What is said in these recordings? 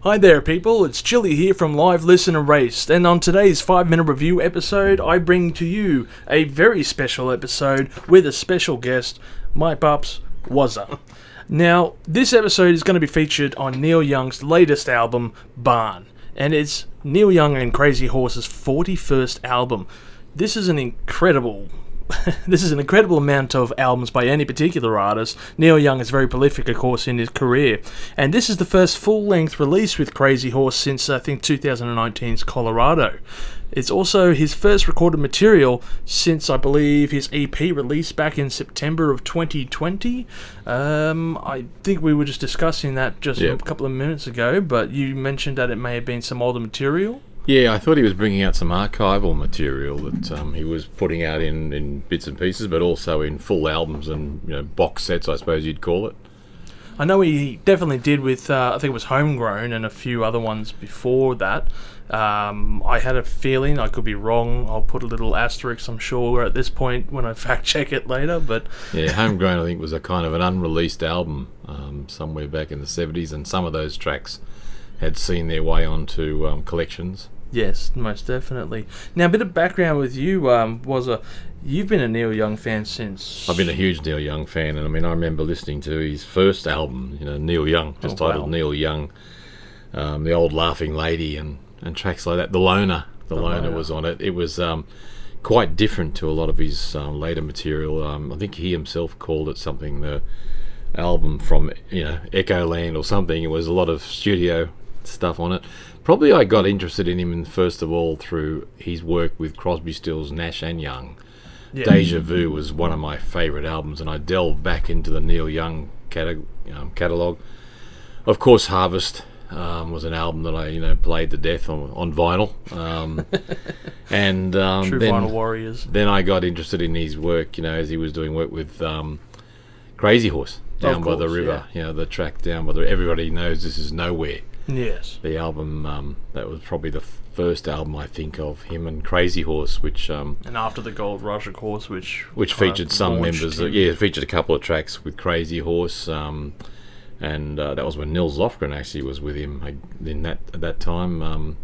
Hi there people, it's Chilli here from Live Listen Erased, and on today's 5-minute review episode, I bring to you a very special episode with a special guest, my pups, Wazza. Now, this episode is going to be featured on Neil Young's latest album, Barn, and it's Neil Young and Crazy Horse's 41st album. This is an incredible amount of albums by any particular artist. Neil Young is very prolific, of course, in his career. And this is the first full-length release with Crazy Horse since, I think, 2019's Colorado. It's also his first recorded material since, I believe, his EP release back in September of 2020. I think we were just discussing that just a couple of minutes ago, but you mentioned that it may have been some older material. Yeah, I thought he was bringing out some archival material that he was putting out in bits and pieces, but also in full albums and box sets, I suppose you'd call it. I know he definitely did with, I think it was Homegrown and a few other ones before that. I had a feeling, I could be wrong, I'll put a little asterisk, I'm sure, at this point when I fact check it later. But yeah, Homegrown I think was a kind of an unreleased album somewhere back in the 70s, and some of those tracks had seen their way onto collections. Yes, most definitely. Now, a bit of background with you, you've been a Neil Young fan since... I've been a huge Neil Young fan, and I remember listening to his first album, Neil Young, titled Neil Young, The Old Laughing Lady, and tracks like that. The Loner was on it. It was quite different to a lot of his later material. I think he himself called it something, the album from Echo Land or something. It was a lot of studio stuff on it. Probably I got interested in him first of all through his work with Crosby, Stills, Nash and Young. Yeah. Deja Vu was one of my favourite albums, and I delved back into the Neil Young catalogue. Of course, Harvest was an album that I played to death on vinyl. And True then, vinyl warriors. Then I got interested in his work, as he was doing work with Crazy Horse down by the river. Yeah. The track Down by the River. Everybody knows This Is Nowhere. Yes. The album, that was probably the first album I think of him and Crazy Horse, which... and After the Gold Rush, of course, which featured some members... it featured a couple of tracks with Crazy Horse, and that was when Nils Lofgren actually was with him at that time.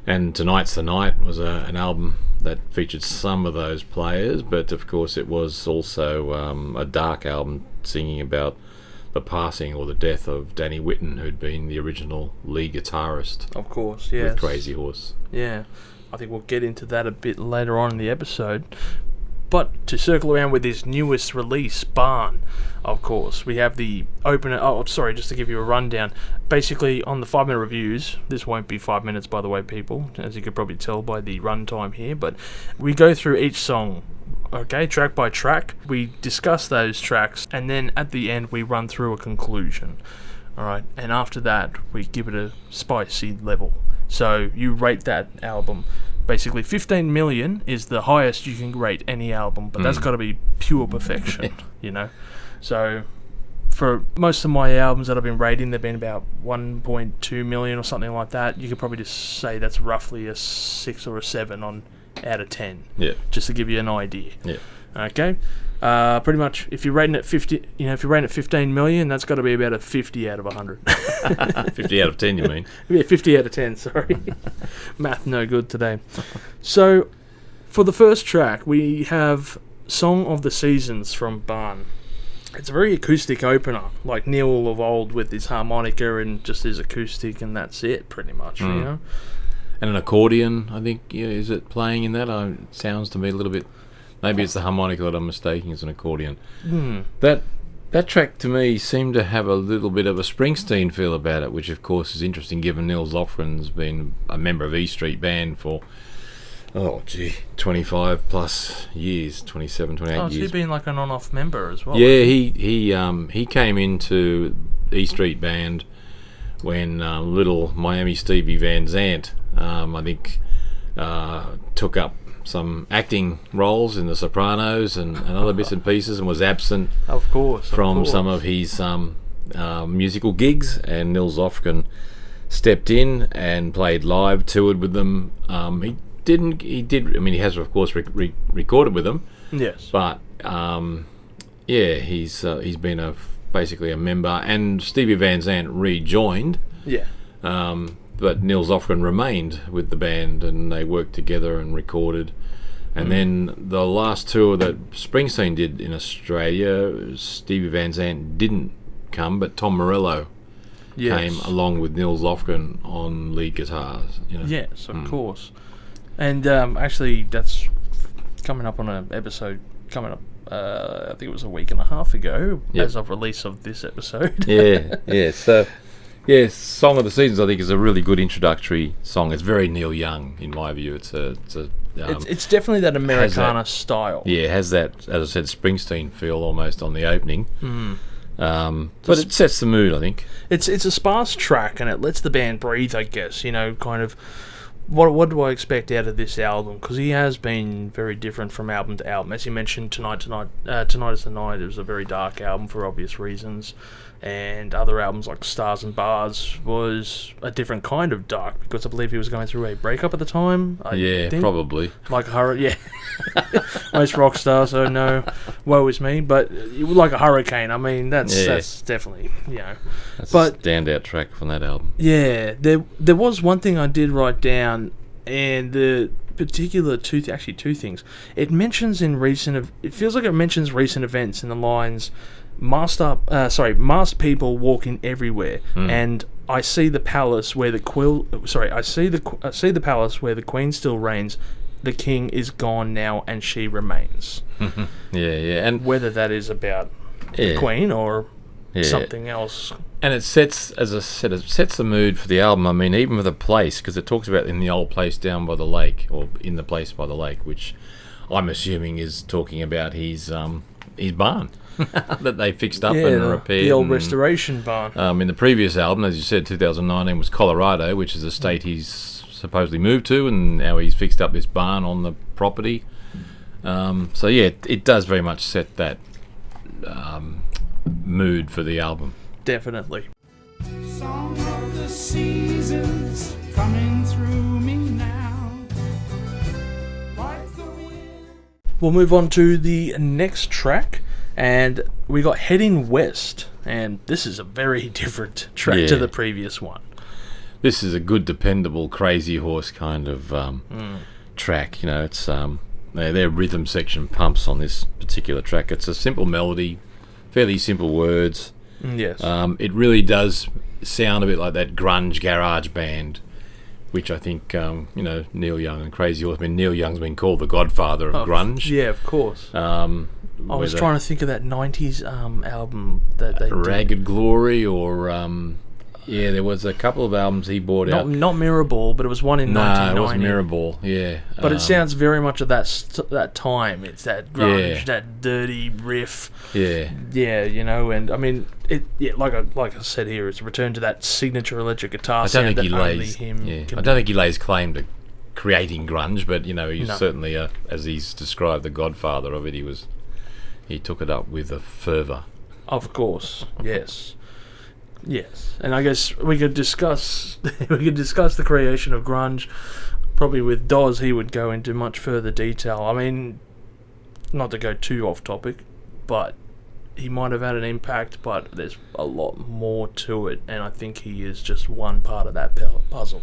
And Tonight's the Night was an album that featured some of those players, but of course it was also a dark album singing about the passing or the death of Danny Whitten, who'd been the original lead guitarist. Of course, yes. With Crazy Horse. Yeah, I think we'll get into that a bit later on in the episode. But to circle around with his newest release, Barn, of course, we have the opener... Oh, sorry, just to give you a rundown. Basically, on the 5-minute reviews, this won't be 5 minutes, by the way, people, as you could probably tell by the runtime here, but we go through each song, okay, track by track. We discuss those tracks, and then at the end, we run through a conclusion. Alright, and after that, we give it a spicy level. So, you rate that album. Basically, 15 million is the highest you can rate any album, but that's got to be pure perfection, So, for most of my albums that I've been rating, they've been about 1.2 million or something like that. You could probably just say that's roughly a 6 or a 7 out of 10. Yeah. Just to give you an idea. Yeah. Okay. Pretty much, if you're rating it 50, if you're rating it 15 million, that's got to be about a 50 out of 100. 50 out of 10, you mean? Yeah, 50 out of 10. Sorry, math no good today. So, for the first track, we have "Song of the Seasons" from Barn. It's a very acoustic opener, like Neil of old with his harmonica and just his acoustic, and that's it, pretty much. And an accordion, I think. Is it playing in that? It sounds to me a little bit. Maybe it's the harmonica that I'm mistaking as an accordion. That track to me seemed to have a little bit of a Springsteen feel about it, which of course is interesting given Nils Lofgren's been a member of E Street Band for 25 plus years, 27, 28 years. Oh, so he's been like an on-off member as well. Yeah, he came into E Street Band when little Miami Stevie Van Zandt, I think, took up some acting roles in The Sopranos and other bits and pieces, and was absent from some of his musical gigs, and Nils Lofgren stepped in and played live, toured with them. He has of course recorded with them. Yes. But he's been basically a member, and Stevie Van Zandt rejoined. Yeah. But Neil Lofgren remained with the band, and they worked together and recorded. And then the last tour that Springsteen did in Australia, Stevie Van Zandt didn't come, but Tom Morello came along with Neil Lofgren on lead guitars. Yes, of course. And actually, that's coming up on an episode coming up. I think it was a week and a half ago, as of release of this episode. So Song of the Seasons, I think, is a really good introductory song. It's very Neil Young, in my view. It's definitely that Americana style. Yeah, it has that, as I said, Springsteen feel almost on the opening. But it sets the mood, I think. It's a sparse track, and it lets the band breathe, I guess. Kind of. What do I expect out of this album? Because he has been very different from album to album. As you mentioned, Tonight is the Night. It was a very dark album for obvious reasons. And other albums like Stars and Bars was a different kind of dark, because I believe he was going through a breakup at the time. I think. Probably. Like a hurricane, most rock stars, so no, woe is me. But like a hurricane, I mean, that's definitely, That's a standout track from that album. Yeah, there was one thing I did write down, and the particular two things. It feels like it mentions recent events in the lines, masked people walking everywhere, and I see the palace where the I see the palace where the queen still reigns. The king is gone now, and she remains. And whether that is about the queen or something else. And it sets, as I said, the mood for the album. I mean, even with the place, because it talks about in the old place down by the lake, or in the place by the lake, which I'm assuming is talking about his barn that they fixed up and repaired. The old restoration barn. In the previous album, as you said, 2019 was Colorado, which is the state he's supposedly moved to, and now he's fixed up this barn on the property. It does very much set that mood for the album. Definitely. Song of the seasons coming through me now, like the wind. We'll move on to the next track, and we got Heading West, and this is a very different track to the previous one. This is a good, dependable, crazy horse kind of track. It's their rhythm section pumps on this particular track. It's a simple melody, fairly simple words. Yes. It really does sound a bit like that grunge garage band, which I think, Neil Young and Crazy Horse. I mean, Neil Young's been called the godfather of grunge. Yeah, of course. I was trying to think of that 90s album that they Ragged Glory, or there was a couple of albums he brought out. Not Mirrorball, but it was one in 1990. No, it was Mirrorball, yeah. But it sounds very much of that time. It's that grunge, that dirty riff. Yeah. Yeah, and I mean, like I said here, it's a return to that signature electric guitar sound that only him can. I don't think he lays claim to creating grunge, but he's certainly, as he's described, the godfather of it. He took it up with a fervour. Of course, yes. Yes, and I guess we could discuss the creation of grunge. Probably with Dawes, he would go into much further detail. I mean, not to go too off topic, but he might have had an impact. But there's a lot more to it, and I think he is just one part of that puzzle.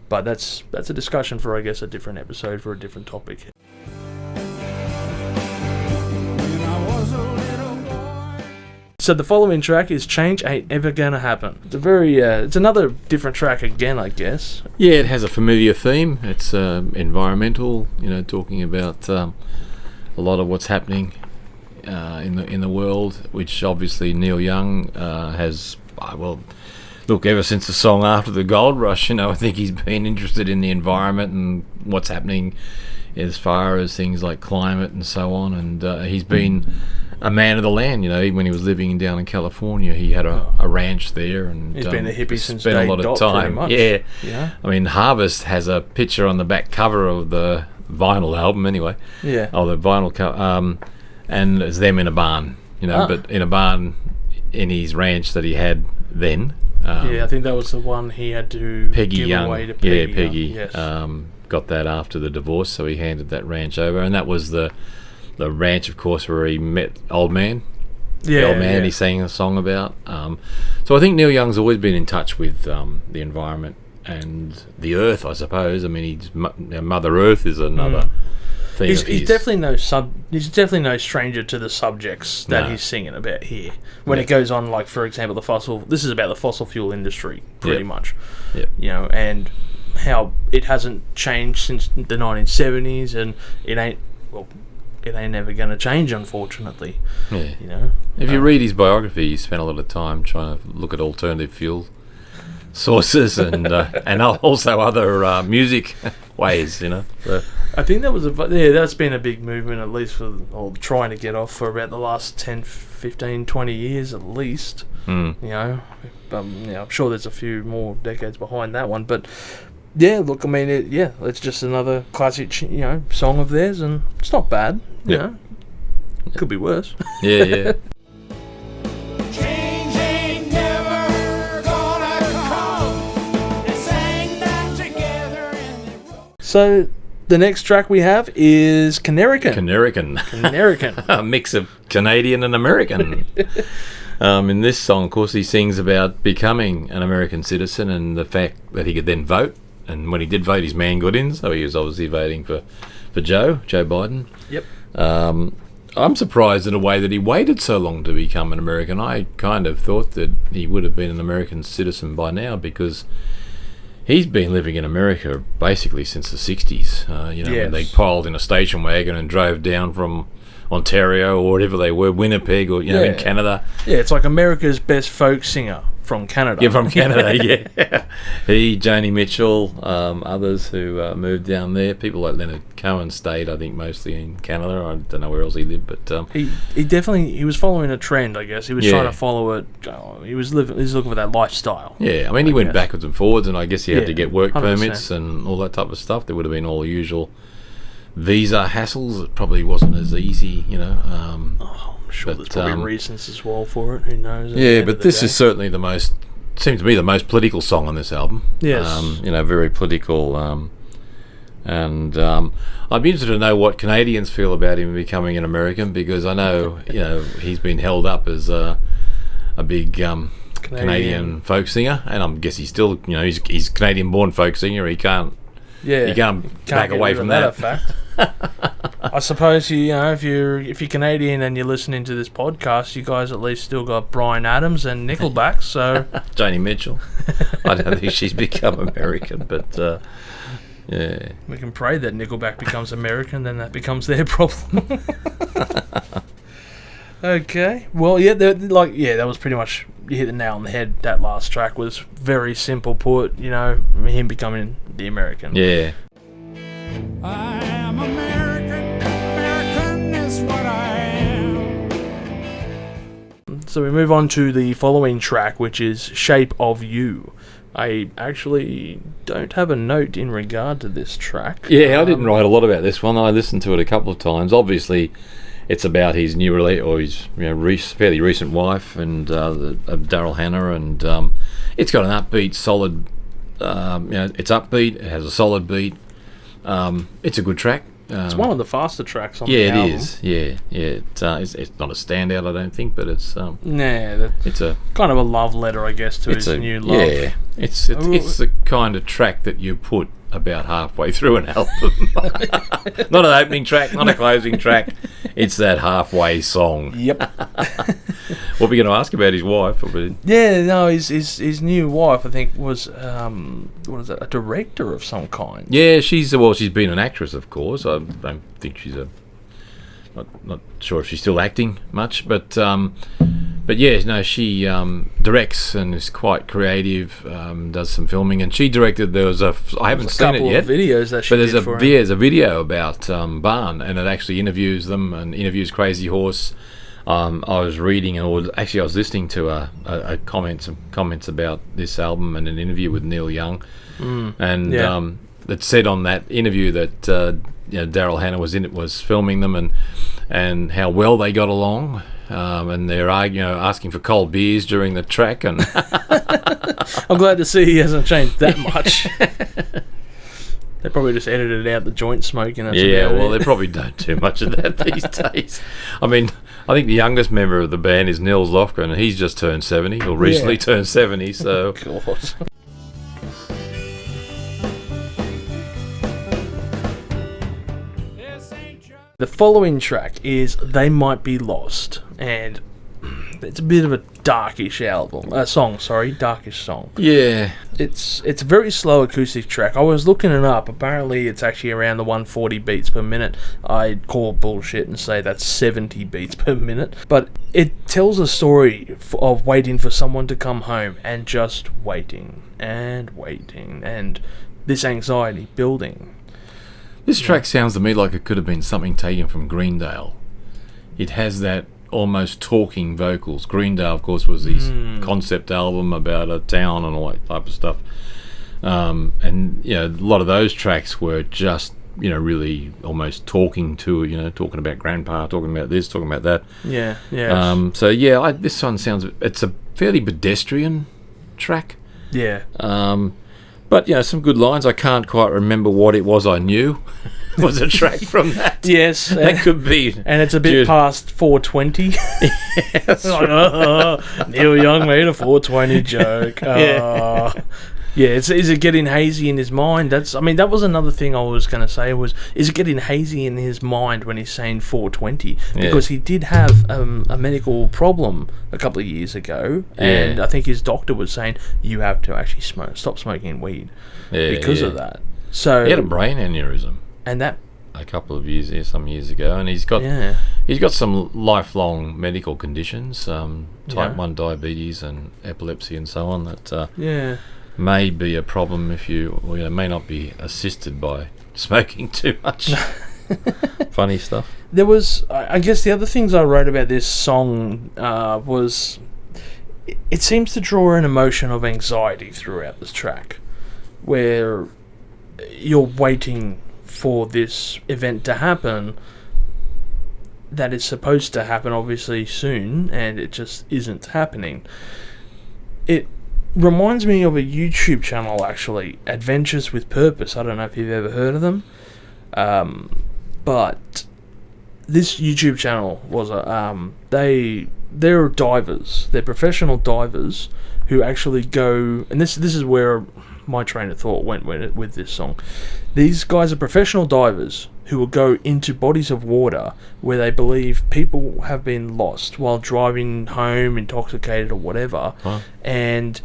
But that's a discussion for, I guess, a different episode for a different topic. So the following track is Change Ain't Ever Gonna Happen. It's it's another different track again, I guess. Yeah, it has a familiar theme. It's environmental, talking about a lot of what's happening in the world, which obviously Neil Young has, look, ever since the song After the Gold Rush, I think he's been interested in the environment and what's happening as far as things like climate and so on, and he's been a man of the land. Even when he was living down in California, he had a ranch there, and he's been a hippie since spent a lot of time. Yeah. I mean, Harvest has a picture on the back cover of the vinyl album, anyway. Yeah. Oh, the vinyl cover, and it's them in a barn. But in a barn in his ranch that he had then. I think that was the one he had to Peggy give Young. away to Peggy. Yeah, Peggy. Yes. Got that after the divorce, so he handed that ranch over, and that was the ranch, of course, where he met Old Man, the old man he sang a song about. So I think Neil Young's always been in touch with the environment and the earth, I suppose. I mean, Mother Earth is another thing. He's definitely no stranger to the subjects that he's singing about here. When it goes on, like for example, this is about the fossil fuel industry, pretty much. Yep. You know, and how it hasn't changed since the 1970s, and it ain't never going to change, unfortunately. Yeah. You know, if you read his biography, he spent a lot of time trying to look at alternative fuel sources and also other music ways. You know, so. I think that's been a big movement, at least trying to get off for about the last 10, 15, 20 years at least. You know, I'm sure there's a few more decades behind that one, but. Yeah, look, I mean, it's just another classic, song of theirs, and it's not bad, you know. Could be worse. Yeah. Change ain't never gonna come. They sang that together and they wrote. So, the next track we have is Canerican. A mix of Canadian and American. In this song, of course, he sings about becoming an American citizen and the fact that he could then vote. And when he did vote, his man got in, so he was obviously voting for Joe Biden. Yep. I'm surprised in a way that he waited so long to become an American. I kind of thought that he would have been an American citizen by now, because he's been living in America basically since the 60s. When they piled in a station wagon and drove down from Ontario or whatever they were, Winnipeg, or in Canada. Yeah, it's like America's best folk singer. From Canada. Yeah, from Canada, yeah. He, Joni Mitchell, others who moved down there. People like Leonard Cohen stayed, I think, mostly in Canada. I don't know where else he lived, but... he was following a trend, I guess. He was trying to follow it. He was looking for that lifestyle. Yeah, I mean, he went backwards and forwards, and I guess he had to get work 100%. Permits and all that type of stuff. There would have been all the usual visa hassles. It probably wasn't as easy, I'm sure there's probably reasons as well for it. Who knows? Yeah, but this is certainly seems to be the most political song on this album. Yes. Very political. And I'd be interested to know what Canadians feel about him becoming an American, because I know, he's been held up as a big Canadian folk singer, and I guess he's still, he's Canadian-born folk singer. He can't back away from that. Fact. I suppose if you're Canadian and you're listening to this podcast, you guys at least still got Bryan Adams and Nickelback. So Joni Mitchell. I don't think she's become American, but yeah, we can pray that Nickelback becomes American, then that becomes their problem. Okay, well, that was pretty much, you hit the nail on the head. That last track was very simple put. Him becoming the American. Yeah. I am American. American is what I am. So we move on to the following track, which is Shape of You. I actually don't have a note in regard to this track. Yeah, I didn't write a lot about this one. I listened to it a couple of times. Obviously, it's about his new his fairly recent wife and Daryl Hannah, and it's got an upbeat, solid. It's upbeat. It has a solid beat. It's a good track. It's one of the faster tracks on the album. Yeah, it is. Yeah. It's not a standout, I don't think, but it's it's a kind of a love letter, I guess, to his new love. Yeah, it's the kind of track that you put about halfway through an album. Not an opening track, not a closing track. It's that halfway song. Yep. What were we going to ask about his wife? Yeah, no, his new wife, I think, was a director of some kind. Yeah, she's been an actress, of course. I don't think she's not sure if she's still acting much, but yeah, no, she directs and is quite creative. Does some filming, and she directed. I haven't seen it yet. Of videos that she but did for him. There's a video about Barn, and it actually interviews them and interviews Crazy Horse. I was reading, I was listening to a comments about this album and an interview with Neil Young, and it said on that interview that Daryl Hannah was filming them and how well they got along, and they're asking for cold beers during the track, and I'm glad to see he hasn't changed that much. They probably just edited out the joint smoking. Yeah, well, they probably don't do much of that these days. I mean, I think the youngest member of the band is Nils Lofgren, and he's just turned 70, or recently turned 70. So, God. The following track is They Might Be Lost, and it's a bit of a darkish darkish song. yeah. It's a very slow acoustic track. I was looking it up. Apparently, it's actually around the 140 beats per minute. I'd call bullshit and say that's 70 beats per minute. But it tells a story of waiting for someone to come home and just waiting and waiting and this anxiety building. This track sounds to me like it could have been something taken from Greendale. It has that almost talking vocals. Greendale, of course, was his concept album about a town and all that type of stuff. And, you know, a lot of those tracks were just, you know, really almost talking to, you know, talking about grandpa, talking about this, talking about that. Yeah, yeah. So, yeah, this one sounds... It's a fairly pedestrian track. Yeah. But, you know, some good lines. I can't quite remember what it was I knew was a track from that. Yes. That could be. And it's a bit past 420. Yes, Neil Young made a 420 joke. Yeah, is it getting hazy in his mind? That was another thing I was going to say is it getting hazy in his mind when he's saying 420? Because he did have a medical problem a couple of years ago, and I think his doctor was saying you have to actually stop smoking weed because of that. So he had a brain aneurysm, and that a couple of some years ago, and he's got some lifelong medical conditions, type 1 diabetes and epilepsy and so on that may be a problem if you may not be assisted by smoking too much. Funny stuff. There was, I guess, the other things I wrote about this song was it seems to draw an emotion of anxiety throughout this track, where you're waiting for this event to happen that is supposed to happen obviously soon, and it just isn't happening. It reminds me of a YouTube channel, actually, Adventures with Purpose. I don't know if you've ever heard of them, but this YouTube channel was they're divers. They're professional divers who actually go, and this is where my train of thought went with this song. These guys are professional divers who will go into bodies of water where they believe people have been lost while driving home, intoxicated or whatever, and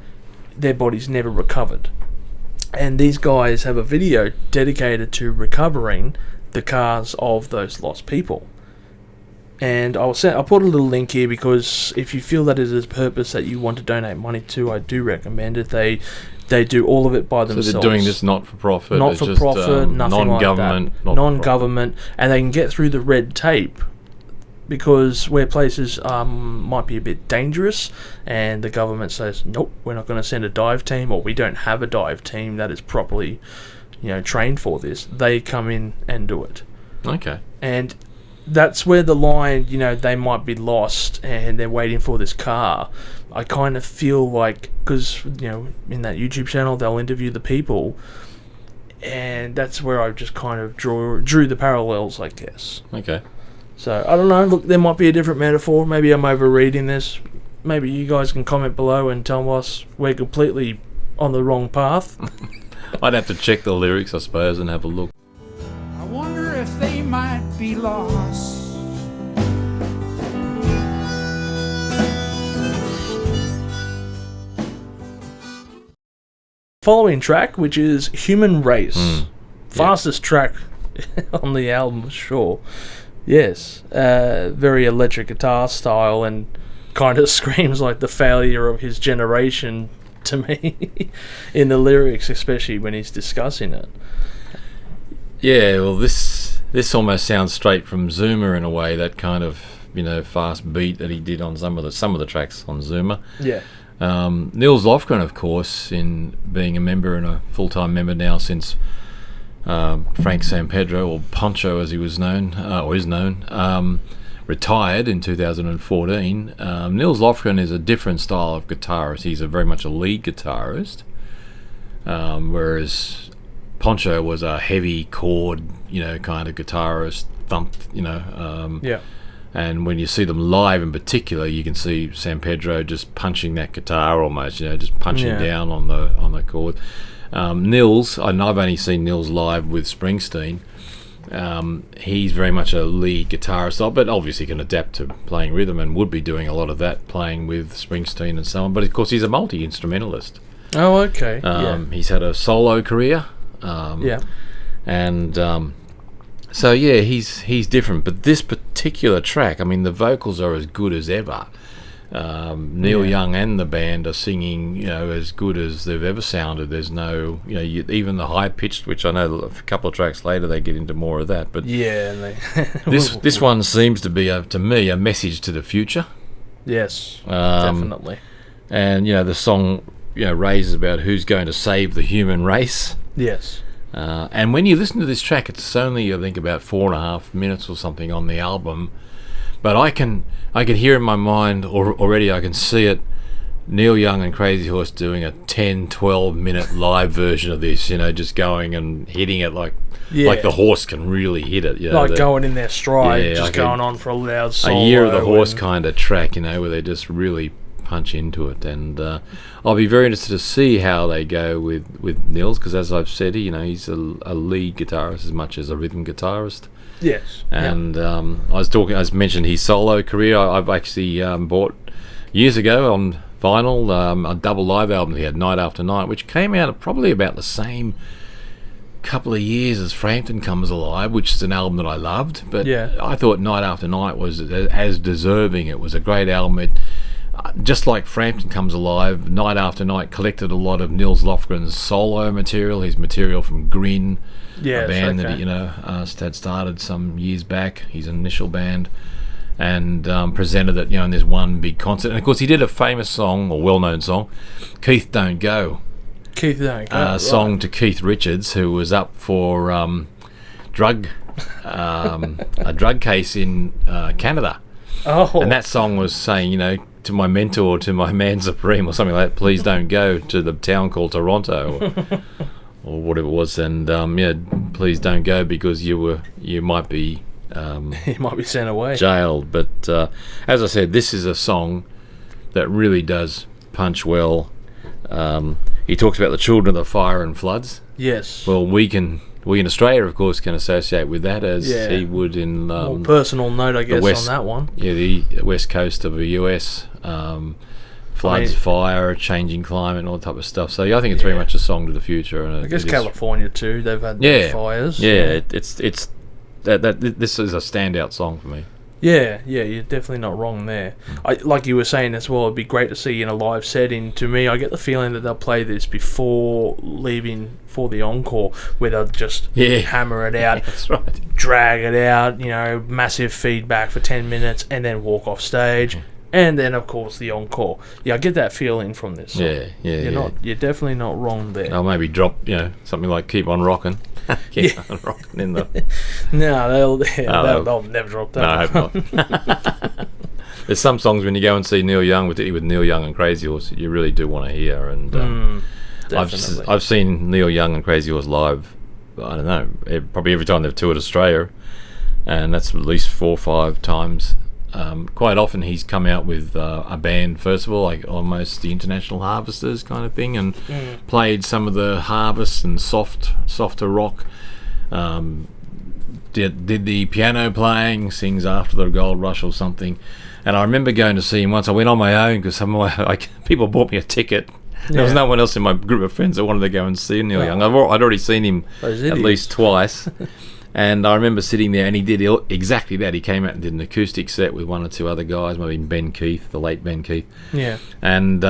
their bodies never recovered. And these guys have a video dedicated to recovering the cars of those lost people. And I'll put a little link here, because if you feel that it is a purpose that you want to donate money to, I do recommend it. They do all of it by themselves. So they're doing this not for profit. Not for profit, nothing non-government, like that. Non-government, and they can get through the red tape, because where places might be a bit dangerous, and the government says, nope, we're not going to send a dive team, or we don't have a dive team that is properly, trained for this. They come in and do it. Okay. And that's where the line, they might be lost and they're waiting for this car. I kind of feel like, because, in that YouTube channel, they'll interview the people, and that's where I just kind of drew the parallels, I guess. Okay. So, I don't know, look, there might be a different metaphor. Maybe I'm overreading this. Maybe you guys can comment below and tell us we're completely on the wrong path. I'd have to check the lyrics, I suppose, and have a look. I wonder if they might be lost. Following track, which is Human Race. Fastest track on the album, sure. Yes. Very electric guitar style, and kind of screams like the failure of his generation to me in the lyrics, especially when he's discussing it. Yeah, well, this almost sounds straight from Zuma in a way, that kind of, fast beat that he did on some of the tracks on Zuma. Yeah. Nils Lofgren, of course, in being a member and a full-time member now since Frank Sampedro, or Poncho as he was known, or is known, retired in 2014. Nils Lofgren is a different style of guitarist. He's very much a lead guitarist, whereas Poncho was a heavy chord, kind of guitarist, thumped, And when you see them live in particular, you can see San Pedro just punching that guitar almost, just punching down on the chord. Nils, and I've only seen Nils live with Springsteen. He's very much a lead guitarist, but obviously can adapt to playing rhythm and would be doing a lot of that playing with Springsteen and so on. But of course, he's a multi-instrumentalist. Oh, okay. He's had a solo career. And so he's different. But this particular track, I mean, the vocals are as good as ever. Neil Young and the band are singing, as good as they've ever sounded. There's no, even the high pitched, which I know a couple of tracks later they get into more of that. But this one seems to be, to me, a message to the future. Yes, definitely. And the song, raises about who's going to save the human race. Yes. And when you listen to this track, it's only, I think, about 4.5 minutes or something on the album. But I can hear in my mind already, I can see it, Neil Young and Crazy Horse doing a 10, 12 minute live version of this, just going and hitting it like the horse can really hit it. Going in their stride, just going on for a loud solo. A Year of the Horse kind of track, where they just really punch into it. And I'll be very interested to see how they go with Nils, because as I've said, he's a lead guitarist as much as a rhythm guitarist. Yes. And I mentioned his solo career. I've actually bought years ago on vinyl a double live album he had, Night After Night, which came out at probably about the same couple of years as Frampton Comes Alive, which is an album that I loved. But I thought Night After Night was as deserving. It was a great album. Just like Frampton Comes Alive, Night After Night collected a lot of Nils Lofgren's solo material, his material from Grin, a band that he had started some years back, his initial band, and presented it in this one big concert. And of course he did a famous song, or well-known song, Keith Don't Go. Keith Don't Go, song to Keith Richards, who was up for a drug case in Canada. Oh. And that song was saying, to my mentor, to my man supreme, or something like that, please don't go to the town called Toronto, or whatever it was, and please don't go because you might be you might be sent away, jailed. But as I said, this is a song that really does punch well. He talks about the children of the fire and floods. Yes. Well, we in Australia, of course, can associate with that as he would in more personal note, I guess, on that one. Yeah, the west coast of the US, floods, fire, changing climate, and all that type of stuff. So I think it's very much a song to the future. And I guess California too. They've had fires. Yeah, it's this is a standout song for me. Yeah, you're definitely not wrong there. Like you were saying as well, it'd be great to see in a live setting. To me, I get the feeling that they'll play this before leaving for the encore, where they'll just hammer it out, that's right, drag it out, massive feedback for 10 minutes, and then walk off stage. And then, of course, the encore. Yeah, I get that feeling from this song. You're definitely not wrong there. I'll maybe drop, something like Keep On Rockin'. Keep on rocking in the... No, they'll never drop that. No, I hope not. There's some songs when you go and see Neil Young, with Neil Young and Crazy Horse, you really do want to hear. And I've seen Neil Young and Crazy Horse live, I don't know, probably every time they've toured Australia, and that's at least 4 or 5 times. Quite often he's come out with a band, first of all, like almost the International Harvesters kind of thing, and played some of the Harvest and softer rock. Did the piano playing, sings After the Gold Rush or something. And I remember going to see him once. I went on my own because people bought me a ticket. There was no one else in my group of friends that wanted to go and see Neil Young. I'd already seen him at least twice. And I remember sitting there, and he did exactly that. He came out and did an acoustic set with 1 or 2 other guys, maybe Ben Keith, the late Ben Keith. Yeah. And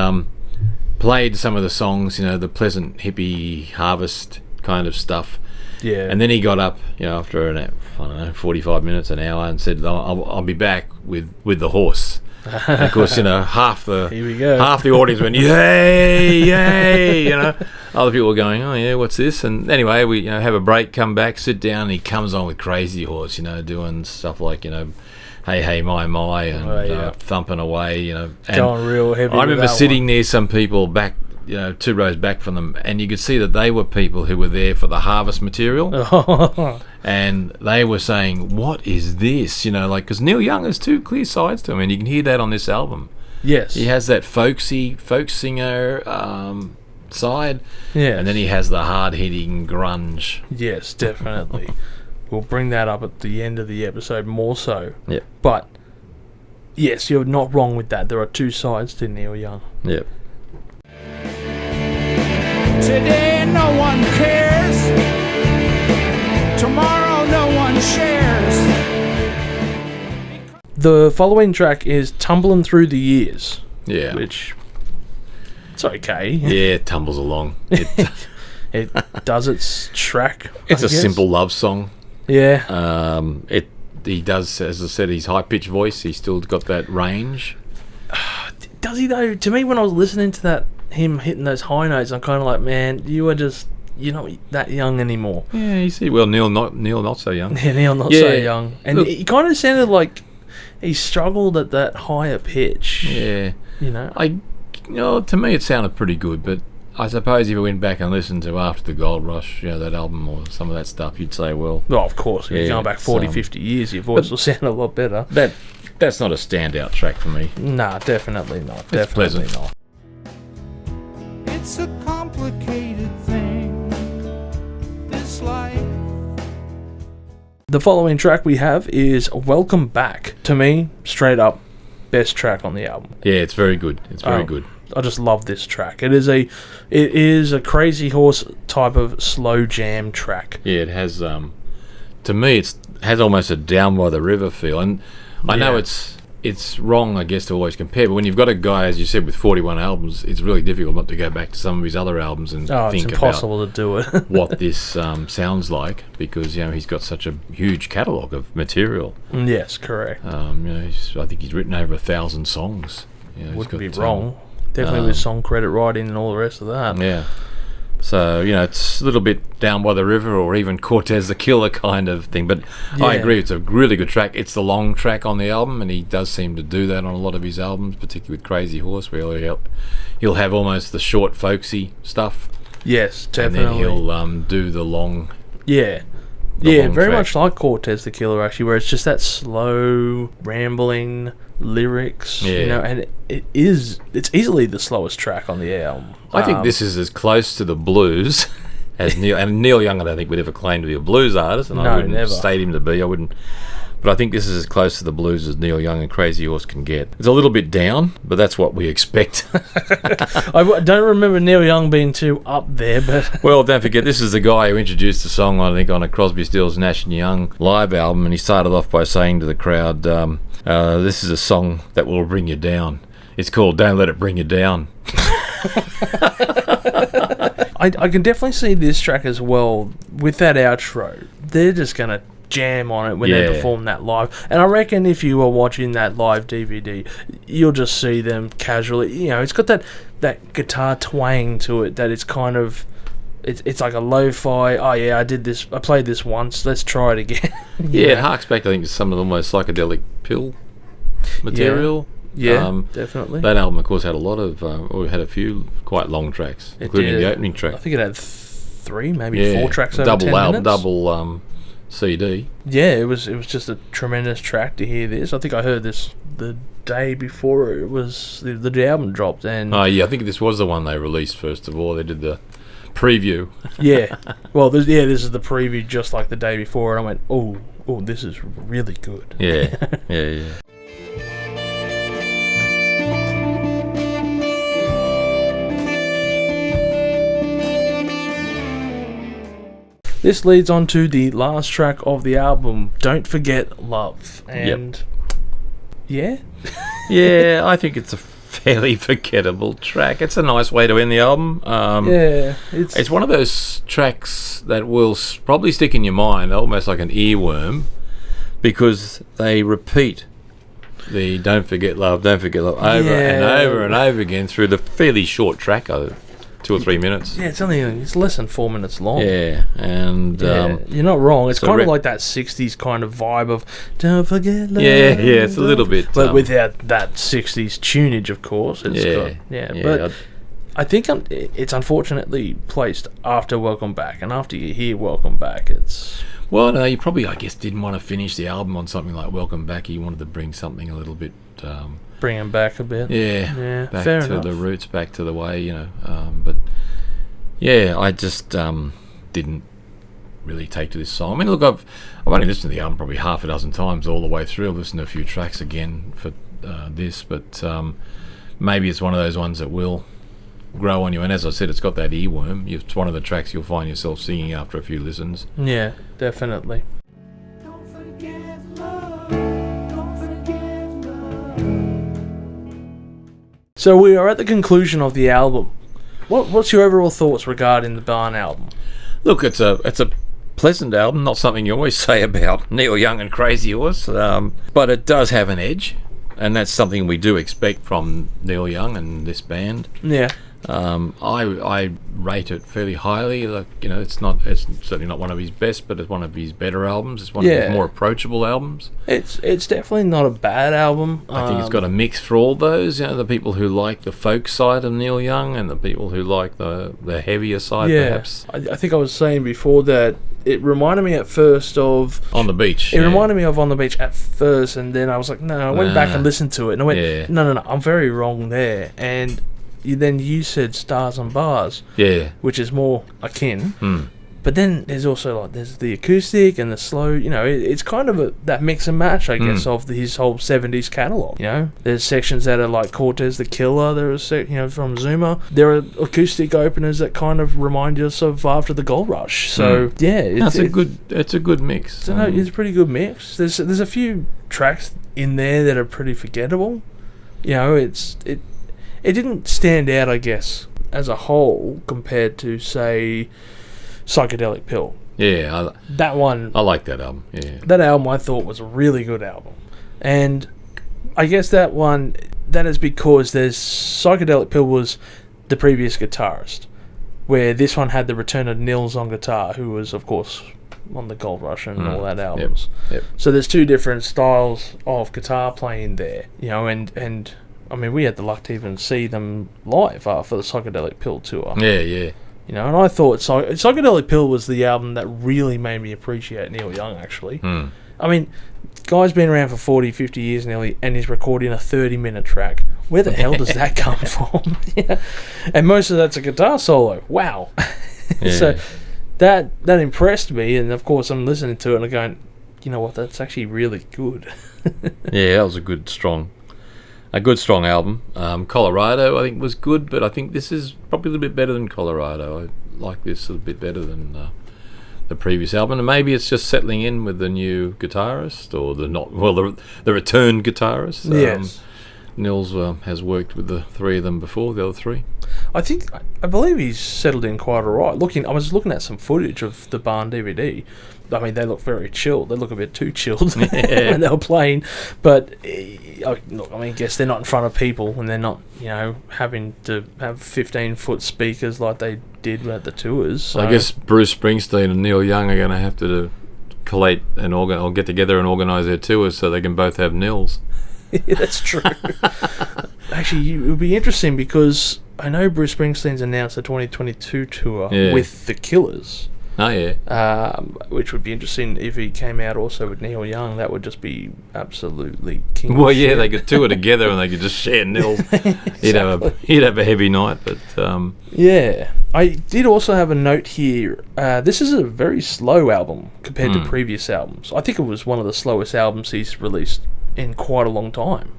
played some of the songs, the pleasant hippie harvest kind of stuff. Yeah. And then he got up, after I don't know, 45 minutes, an hour, and said, I'll be back with the horse. And of course, half the audience went, yay, Other people were going, oh yeah, what's this? And anyway, we have a break, come back, sit down, and he comes on with Crazy Horse, doing stuff like, Hey Hey My My, and thumping away, and going real heavy. I remember sitting near some people back, 2 rows back from them, and you could see that they were people who were there for the harvest material. And they were saying, what is this? Because Neil Young has 2 clear sides to him, and you can hear that on this album. Yes. He has that folk singer side, and then he has the hard-hitting grunge. Yes, definitely. We'll bring that up at the end of the episode more so. Yep. But, yes, you're not wrong with that. There are 2 sides to Neil Young. Yep. Today no one cares. Tomorrow no one shares. The following track is Tumbling Through the Years. Yeah. Which, it's okay. Yeah, it tumbles along. It does its track. It's I a guess. simple love song. Yeah. He does, as I said, his high-pitched voice. He's still got that range. Does he though? To me, when I was listening to that, him hitting those high notes, I'm kind of like, man, you're not that young anymore. Yeah, you see. Well, Neil not so young. Yeah, Neil not so young, and Look, he kind of sounded like he struggled at that higher pitch. Yeah. To me, it sounded pretty good, but I suppose if you went back and listened to After the Gold Rush, that album or some of that stuff, you'd say, well... Well, of course, if you're going back 40, 50 years, your voice will sound a lot better. That's not a standout track for me. Nah, definitely not. It's Definitely pleasant. not. It's a complicated thing, this life. The following track we have is Welcome Back. To me, straight up, best track on the album. Yeah, it's very good. It's very good. I just love this track. It is a Crazy Horse type of slow jam track. Yeah, it has. To me, it has almost a Down by the River feel, and I know it's wrong, I guess, to always compare. But when you've got a guy, as you said, with 41 albums, it's really difficult not to go back to some of his other albums and think it's impossible to do it. what this sounds like, because he's got such a huge catalogue of material. Yes, correct. I think he's written over 1,000 songs. Wouldn't be wrong. Definitely with song credit writing and all the rest of that. Yeah. So, it's a little bit Down by the River or even Cortez the Killer kind of thing. But I agree, it's a really good track. It's the long track on the album, and he does seem to do that on a lot of his albums, particularly with Crazy Horse, where he'll have almost the short, folksy stuff. Yes, definitely. And then he'll do the long... Yeah. long very track. much like Cortez the Killer, actually, where it's just that slow, rambling lyrics, and it's easily the slowest track on the album. I think this is as close to the blues as Neil Young, I don't think would ever claim to be a blues artist, and I wouldn't state him to be. I wouldn't, but I think this is as close to the blues as Neil Young and Crazy Horse can get. It's a little bit down, but that's what we expect. I don't remember Neil Young being too up there, but well, don't forget, this is the guy who introduced the song, I think, on a Crosby, Stills, Nash and Young live album, and he started off by saying to the crowd, this is a song that will bring you down. It's called Don't Let It Bring You Down. I can definitely see this track as well with that outro. They're just going to jam on it when they perform that live. And I reckon if you were watching that live DVD, you'll just see them casually. It's got that guitar twang to it that it's kind of... It's like a lo-fi, I played this once, let's try it again. It harks back, I think, to some of the almost psychedelic pill material. Yeah, definitely. That album, of course, had had a few quite long tracks, including the opening track. I think it had 3, maybe 4 tracks over 10 minutes. Double CD. Yeah, it was just a tremendous track to hear this. I think I heard this the day before it was the album dropped. And I think this was the one they released first of all. They did the preview. Yeah. Well, this is the preview just like the day before, and I went, oh, this is really good. Yeah. This leads on to the last track of the album, Don't Forget Love. And yeah, I think it's a fairly forgettable track. It's a nice way to end the album. It's one of those tracks that will probably stick in your mind, almost like an earworm, because they repeat the Don't Forget Love over and over and over again through the fairly short track of 2 or 3 minutes. Yeah, it's less than 4 minutes long. Yeah, and you're not wrong. It's kind of like that 60s kind of vibe of Don't Forget Love. Yeah, it's a little bit, but without that 60s tunage, of course. But I think it's unfortunately placed after Welcome Back, and after you hear Welcome Back, it's... Well, no, you probably, I guess, didn't want to finish the album on something like Welcome Back. You wanted to bring something a little bit... bring them back a bit. Yeah, back fair to enough. the roots, back to the way, you know. But, yeah, I just didn't really take to this song. I mean, look, I've only listened to the album probably half a dozen times all the way through. I've listened to a few tracks again for this, but maybe it's one of those ones that will grow on you. And as I said, it's got that earworm. It's one of the tracks you'll find yourself singing after a few listens. Yeah, definitely. Don't forget love. Don't forget love. So we are at the conclusion of the album. What's your overall thoughts regarding the Barn album? Look, it's a pleasant album, not something you always say about Neil Young and Crazy Horse, but it does have an edge, and that's something we do expect from Neil Young and this band. Yeah. I rate it fairly highly. Like, you know, it's certainly not one of his best, but it's one of his better albums. It's one of his more approachable albums. It's definitely not a bad album. I think it's got a mix for all those, you know, the people who like the folk side of Neil Young and the people who like the heavier side, perhaps. I think I was saying before that it reminded me at first of On the Beach. It reminded me of On the Beach at first, and then I was like, no, I went back and listened to it, and I went, no, I'm very wrong there. And you said Stars and Bars, which is more akin. But then there's also there's the acoustic and the slow. You know, it's kind of that mix and match, I guess, of his whole '70s catalog. You know, there's sections that are like Cortez the Killer. There's from Zuma. There are acoustic openers that kind of remind us of After the Gold Rush. So it's a good mix. It's a pretty good mix. There's a few tracks in there that are pretty forgettable. You know, it didn't stand out, I guess, as a whole compared to, say, Psychedelic Pill. Yeah. That one... I like that album, yeah. That album I thought was a really good album. And I guess that is because Psychedelic Pill was the previous guitarist, where this one had the return of Nils on guitar, who was, of course, on the Gold Rush and all that albums. Yep. So there's two different styles of guitar playing there, you know, and I mean, we had the luck to even see them live for the Psychedelic Pill tour. Yeah. You know, and I thought Psychedelic Pill was the album that really made me appreciate Neil Young, actually. I mean, guy's been around for 40, 50 years nearly, and he's recording a 30-minute track. Where the hell does that come from? And most of that's a guitar solo. Wow. So that impressed me, and of course I'm listening to it and I'm going, you know what, that's actually really good. Yeah, that was a good strong album. Colorado, I think, was good, but I think this is probably a little bit better than Colorado. I like this a bit better than the previous album, and maybe it's just settling in with the new guitarist or the returned guitarist. Yes. Nils has worked with the three of them before, the other three. I believe he's settled in quite alright. I was looking at some footage of the Barn DVD. I mean, they look very chilled. They look a bit too chilled when they were playing. But look, I mean, I guess they're not in front of people, and they're not, you know, having to have 15-foot speakers like they did at the tours. So. I guess Bruce Springsteen and Neil Young are going to have to collate and or get together and organise their tours so they can both have Nils. Yeah, that's true. Actually, it would be interesting because I know Bruce Springsteen's announced the 2022 tour with the Killers. Oh, yeah. Which would be interesting if he came out also with Neil Young. That would just be absolutely king. Well, yeah, they could tour together and they could just share Nils. Exactly. He'd have a heavy night, but... Yeah. I did also have a note here. This is a very slow album compared to previous albums. I think it was one of the slowest albums he's released in quite a long time.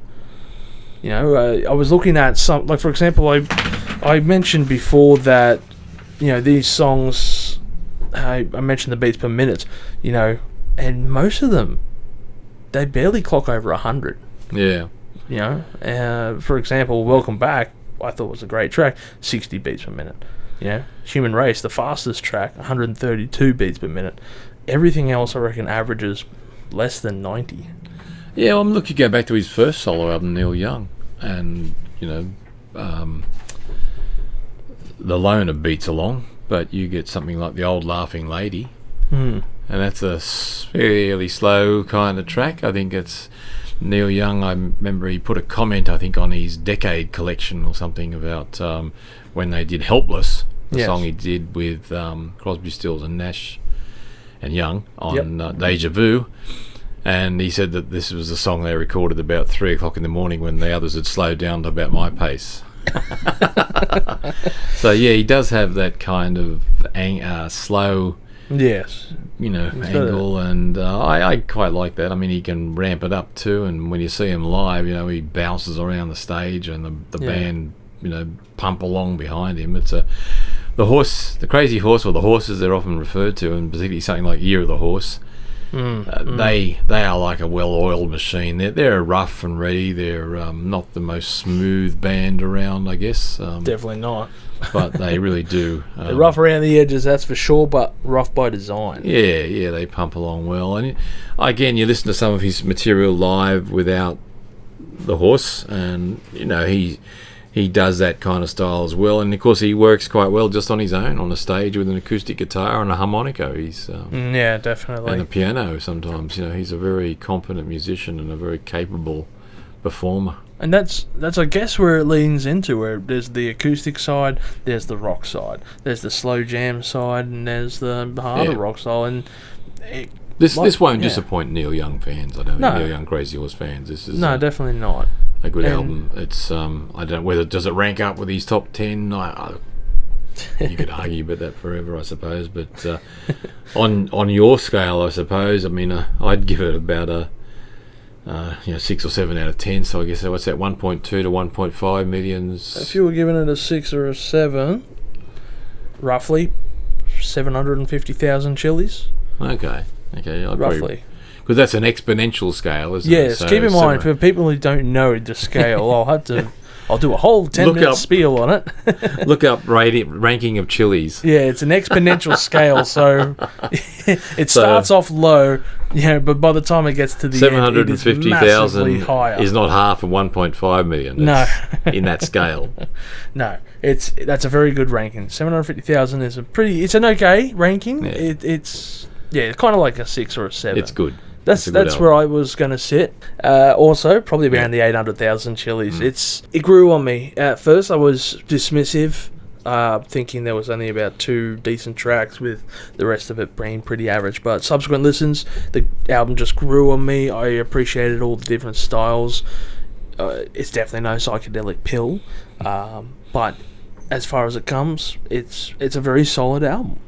You know, I was looking at some... Like, for example, I mentioned before that, you know, these songs... I mentioned the beats per minute, you know, and most of them, they barely clock over 100. Yeah. You know, for example, Welcome Back, I thought was a great track, 60 beats per minute. You know, Human Race, the fastest track, 132 beats per minute. Everything else, I reckon, averages less than 90. Yeah, well, look, you go back to his first solo album, Neil Young, and, you know, the loner beats along. But you get something like The Old Laughing Lady, and that's a fairly slow kind of track. I think it's Neil Young, I remember he put a comment, I think, on his Decade collection or something about when they did Helpless, the song he did with Crosby, Stills and Nash and Young on Deja Vu. And he said that this was a song they recorded about 3 o'clock in the morning when the others had slowed down to about my pace. So yeah, he does have that kind of slow, angle, and I quite like that. I mean, he can ramp it up too, and when you see him live, he bounces around the stage, and the band, pump along behind him. It's the Crazy Horse, or the Horses they're often referred to, and particularly something like Year of the Horse. They are like a well-oiled machine. They're rough and ready. They're not the most smooth band around, I guess. Definitely not. But they really do. They're rough around the edges, that's for sure, but rough by design. Yeah, they pump along well. And again, you listen to some of his material live without the horse, and he does that kind of style as well. And of course, he works quite well just on his own on the stage with an acoustic guitar and a harmonica. He's definitely, and a piano. Sometimes, he's a very competent musician and a very capable performer. And that's I guess where it leans into, where there's the acoustic side, there's the rock side, there's the slow jam side, and there's the harder rock side. And this won't disappoint Neil Young fans. I don't think Neil Young Crazy Horse fans. This is definitely not a good album. It's I don't know whether does it rank up with his top 10. You could argue about that forever, I suppose. But on your scale, I suppose. I mean, I'd give it about a 6 or 7 out of 10. So I guess what's that? 1.2 to 1.5 millions. If you were giving it a 6 or a 7, roughly 750,000 chillies. Okay, roughly. Because that's an exponential scale, isn't it? Yes, so keep in mind, for people who don't know the scale, I'll do a whole 10-minute spiel on it. Look up ranking of chilies. Yeah, it's an exponential scale, so it starts off low, but by the time it gets to the end, it is massively higher. Is not half of 1.5 million. In that scale. No, that's a very good ranking. 750,000 is it's an okay ranking. Yeah. It's kind of like a 6 or a 7. It's good. That's where I was going to sit. Also, probably around the 800,000 chilies. It grew on me. At first, I was dismissive, thinking there was only about 2 decent tracks, with the rest of it being pretty average. But subsequent listens, the album just grew on me. I appreciated all the different styles. It's definitely no psychedelic pill, but as far as it comes, it's a very solid album.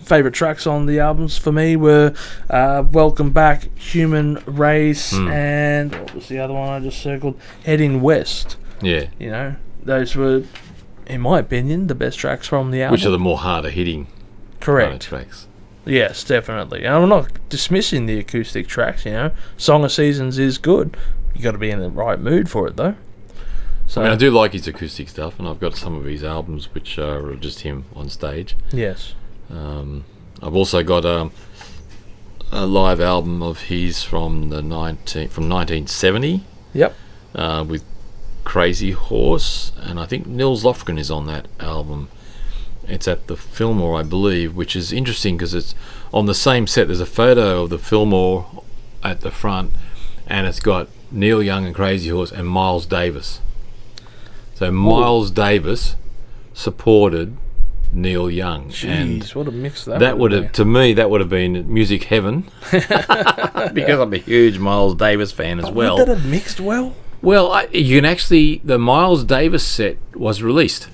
Favourite tracks on the albums for me were Welcome Back, Human Race, and what was the other one I just circled? Heading West. Yeah. Those were, in my opinion, the best tracks from the album. Which are the more harder hitting tracks. Yes, definitely. And I'm not dismissing the acoustic tracks, Song of Seasons is good. You got to be in the right mood for it, though. So, I do like his acoustic stuff, and I've got some of his albums which are just him on stage. Yes. I've also got a live album of his from 1970. Yep. With Crazy Horse, and I think Nils Lofgren is on that album. It's at the Fillmore, I believe, which is interesting because it's on the same set. There's a photo of the Fillmore at the front, and it's got Neil Young and Crazy Horse and Miles Davis. So Miles Davis supported Neil Young. Jeez, what a mix that would have, to me, that would have been music heaven. Because I'm a huge Miles Davis fan as well. Would that have mixed well? Well, you can actually, the Miles Davis set was released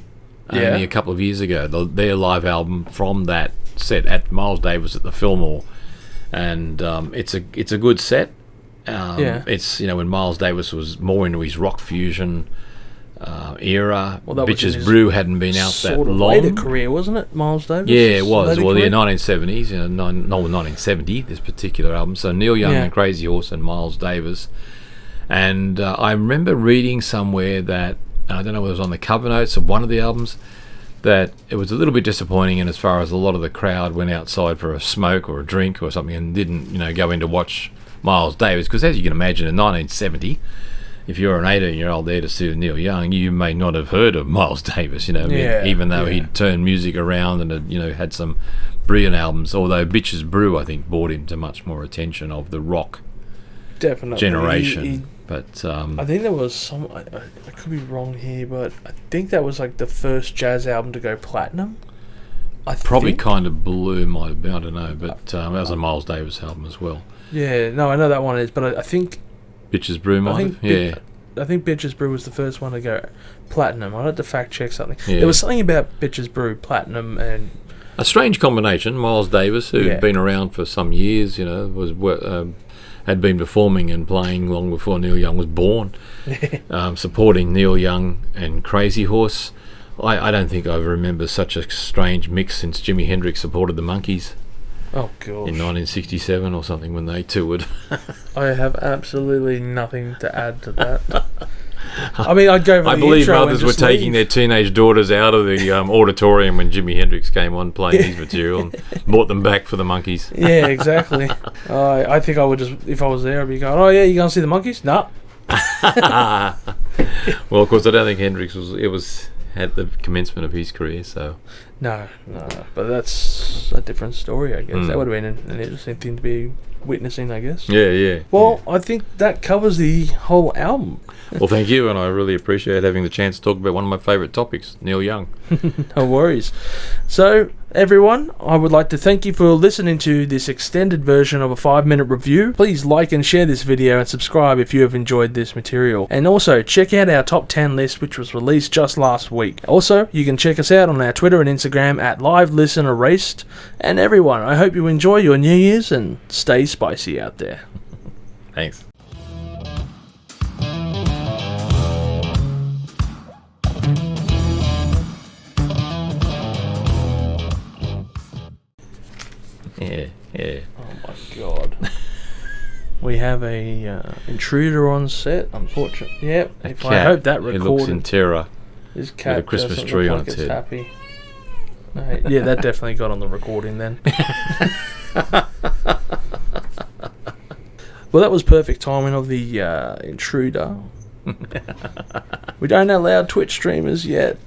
only a couple of years ago. Their live album from that set at Miles Davis at the Fillmore, and it's a good set. It's when Miles Davis was more into his rock fusion era. Bitches Brew hadn't been out that long. Later career, wasn't it, Miles Davis? Yeah, it was. Well, 1970s, 1970, this particular album. So Neil Young and Crazy Horse and Miles Davis. And I remember reading somewhere that, I don't know whether it was on the cover notes of one of the albums, that it was a little bit disappointing in as far as a lot of the crowd went outside for a smoke or a drink or something and didn't, go in to watch Miles Davis. Because as you can imagine, in 1970... if you're an 18-year-old there to see Neil Young, you may not have heard of Miles Davis, even though he'd turned music around and had some brilliant albums. Although Bitches Brew, I think, brought him to much more attention of the rock definitely generation. But I think there was some. I could be wrong here, but I think that was like the first jazz album to go platinum. probably kind of Blue might have been. I don't know, but that was a Miles Davis album as well. Yeah, no, I know that one is, but I think Bitches Brew might have. Yeah. I think Bitches Brew was the first one to go platinum. I'd have to fact check something. Yeah. There was something about Bitches Brew platinum and A strange combination. Miles Davis, who'd Yeah. been around for some years, had been performing and playing long before Neil Young was born, supporting Neil Young and Crazy Horse. I don't think I remember such a strange mix since Jimi Hendrix supported the Monkees oh god, in 1967 or something when they toured. I have absolutely nothing to add to that. I mean, I'd go. For I the believe intro mothers and were just taking leave. their teenage daughters out of the auditorium when Jimi Hendrix came on playing his material and brought them back for the Monkees. Yeah, exactly. I think I would just, if I was there, I'd be going, "Oh yeah, you going to see the Monkees?" No. Well, of course, I don't think Hendrix was at the commencement of his career, so No, but that's a different story, I guess. Mm. That would have been an interesting thing to be witnessing, I guess. yeah. Well, I think that covers the whole album. Well, thank you, and I really appreciate having the chance to talk about one of my favourite topics, Neil Young. No worries. So, everyone, I would like to thank you for listening to this extended version of a 5-minute review. Please like and share this video and subscribe if you have enjoyed this material. And also, check out our top 10 list, which was released just last week. Also, you can check us out on our Twitter and Instagram at LiveListenErased. And everyone, I hope you enjoy your New Year's and stay spicy out there. Thanks. Yeah. Oh my god. We have a intruder on set, unfortunately. Yep. I hope that It looks in recorded. terror. This cat with a Christmas doesn't tree look on like its it's head. happy. No, yeah, that definitely got on the recording then. Well, that was perfect timing of the intruder. We don't allow Twitch streamers yet.